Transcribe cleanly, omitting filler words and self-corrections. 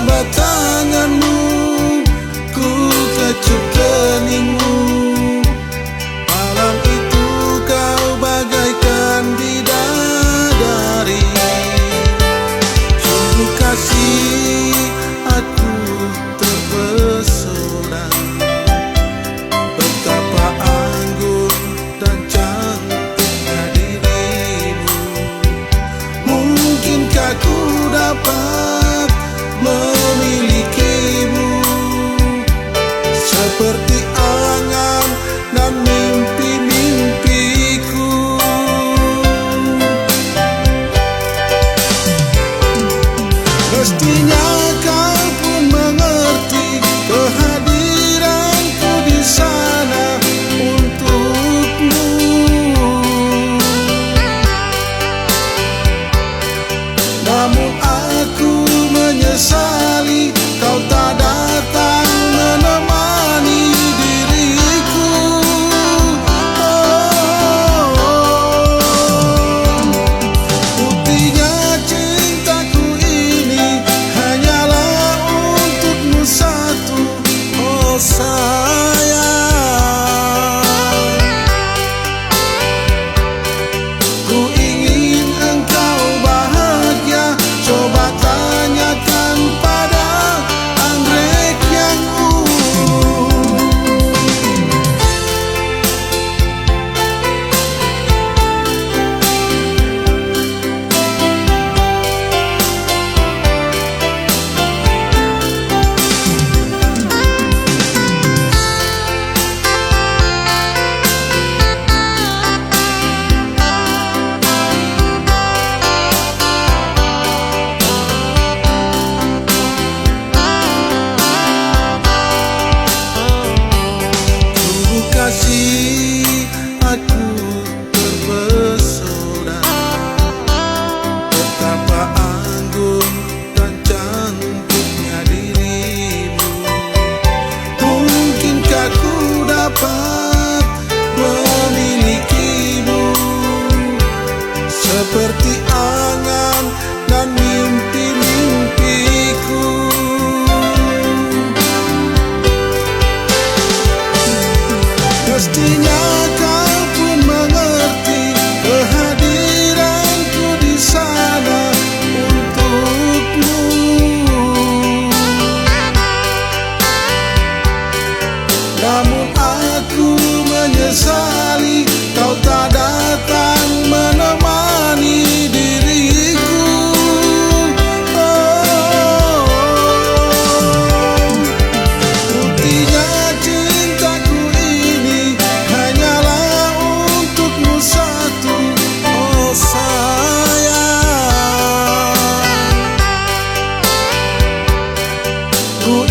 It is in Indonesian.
coba tanganmu, ku kecup keningmu. Malam itu kau bagaikan bidadari. Sungguh kasih aku terpesona, betapa anggun dan cantiknya dirimu. Mungkinkah ku dapat memilikimu seperti angan dan mimpi-mimpiku. Mestinya kau pun mengerti kehadiranku di sana untukmu. Namun aku menyesali kau tak datang menemani diriku. Buktinya cintaku ini hanyalah untukmu satu, oh sayang. Ku ingin engkau bahagia, coba tanyakan pada anggrek yang ungu. Sungguh kasih aku terpesona, betapa anggun dan cantiknya dirimu. Mungkinkah ku dapat memilikimu seperti angan dan mimpi-mimpiku. Mestinya kau pun mengerti kehadiranku di sana untukmu. Namun aku menyesali kau tak datang menemani diriku. Buktinya cintaku ini hanyalah untukmu satu, oh sayang. Ku